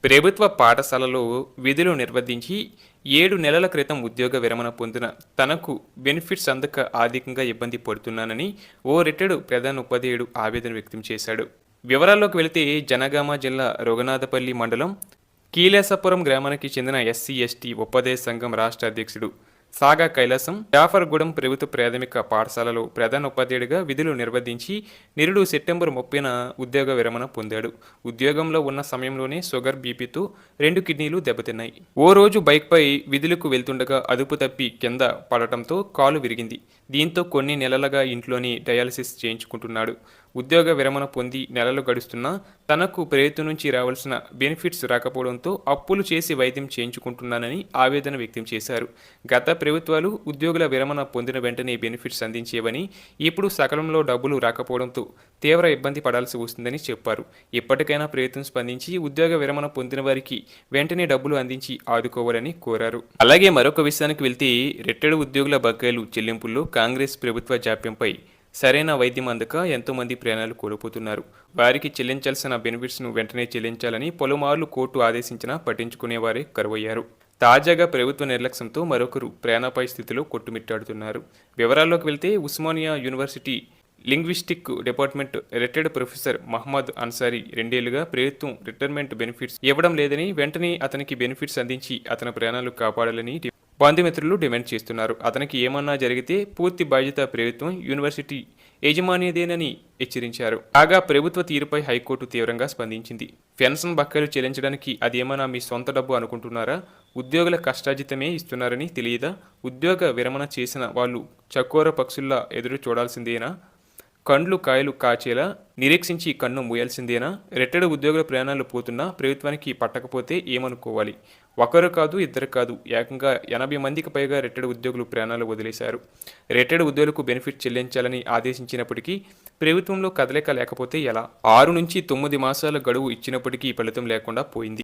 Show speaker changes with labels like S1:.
S1: ప్రభుత్వ పాఠశాలలో విధులు నిర్వర్తించి 7 నెలల క్రితం ఉద్యోగ విరమణ పొందిన తనకు బెనిఫిట్స్ అందక ఆర్థికంగా ఇబ్బంది పడుతున్నానని ఓ రిటైర్డ్ ప్రధానోపాధ్యాయుడు ఆవేదన వ్యక్తం చేశాడు. వివరాల్లోకి వెళితే జనగామ జిల్లా రఘునాథపల్లి మండలం కీలేసపురం గ్రామానికి చెందిన ఎస్సీ ఎస్టీ ఉపాధ్యాయ సంఘం రాష్ట్ర అధ్యక్షుడు సాగా కైలాసం జాఫర్గూడెం ప్రభుత్వ ప్రాథమిక పాఠశాలలో ప్రధానోపాధ్యాయుడిగా విధులు నిర్వర్తించి నిరుడు సెప్టెంబర్ 30న ఉద్యోగ విరమణ పొందాడు. ఉద్యోగంలో ఉన్న సమయంలోనే షుగర్ బీపీతో 2 కిడ్నీలు దెబ్బతిన్నాయి. ఓ రోజు బైక్పై విధులకు వెళ్తుండగా అదుపు తప్పి కింద పడటంతో కాలు విరిగింది. దీంతో కొన్ని నెలలుగా ఇంట్లోని డయాలసిస్ చేయించుకుంటున్నాడు. ఉద్యోగ విరమణ పొంది నెలలు గడుస్తున్నా తనకు ప్రభుత్వం నుంచి రావాల్సిన బెనిఫిట్స్ రాకపోవడంతో అప్పులు చేసి వైద్యం చేయించుకుంటున్నానని ఆవేదన వ్యక్తం చేశారు. గత ప్రభుత్వాలు ఉద్యోగుల విరమణ పొందిన వెంటనే బెనిఫిట్స్ అందించేవని, ఇప్పుడు సకాలంలో డబ్బులు రాకపోవడంతో తీవ్ర ఇబ్బంది పడాల్సి వస్తుందని చెప్పారు. ఇప్పటికైనా ప్రభుత్వం స్పందించి ఉద్యోగ విరమణ పొందిన వారికి వెంటనే డబ్బులు అందించి ఆదుకోవాలని కోరారు. అలాగే మరొక విషయానికి వెళ్తే రిటైర్డ్ ఉద్యోగుల బకాయిలు చెల్లింపుల్లో కాంగ్రెస్ ప్రభుత్వ జాప్యంపై సరైన వైద్యం అందక ఎంతోమంది ప్రాణాలు కోల్పోతున్నారు. వారికి చెల్లించాల్సిన బెనిఫిట్స్ను వెంటనే చెల్లించాలని పలుమార్లు కోర్టు ఆదేశించినా పట్టించుకునేవారే కరువయ్యారు. తాజాగా ప్రభుత్వ నిర్లక్ష్యంతో మరొకరు ప్రాణాపాయ స్థితిలో కొట్టుమిట్టాడుతున్నారు. వివరాల్లోకి వెళ్తే Osmania university linguistic department retired professor Mohammed Ansari 2 ఏళ్లుగా ప్రభుత్వం రిటైర్మెంట్ బెనిఫిట్స్ ఇవ్వడం లేదని, వెంటనే అతనికి బెనిఫిట్స్ అందించి అతని ప్రాణాలు కాపాడాలని బంధుమిత్రులు డిమాండ్ చేస్తున్నారు. అతనికి ఏమన్నా జరిగితే పూర్తి బాధ్యత ప్రభుత్వం, యూనివర్సిటీ యజమానిదేనని హెచ్చరించారు. కాగా ప్రభుత్వ తీరుపై హైకోర్టు తీవ్రంగా స్పందించింది. పెన్షన్ బకాయిలు చెల్లించడానికి అదేమన్నా మీ సొంత డబ్బు అనుకుంటున్నారా? ఉద్యోగుల కష్టార్జితమే ఇస్తున్నారని తెలియదా? ఉద్యోగ విరమణ చేసిన వాళ్ళు చకోర పక్షుల్లా ఎదురు చూడాల్సిందేనా? కండ్లు కాయలు కాచేలా నిరీక్షించి కన్ను మూయాల్సిందేనా? రిటైర్డ్ ఉద్యోగుల ప్రాణాలు పోతున్నా ప్రభుత్వానికి పట్టకపోతే ఏమనుకోవాలి? ఒకరు కాదు, ఇద్దరు కాదు, ఏకంగా 80 మందికి పైగా రిటైర్డ్ ఉద్యోగులు ప్రాణాలు వదిలేశారు. రిటైర్డ్ ఉద్యోగులకు బెనిఫిట్ చెల్లించాలని ఆదేశించినప్పటికీ ప్రభుత్వంలో కదలిక లేకపోతే ఎలా? 6 నుంచి 9 మాసాల గడువు ఇచ్చినప్పటికీ ఫలితం లేకుండా పోయింది.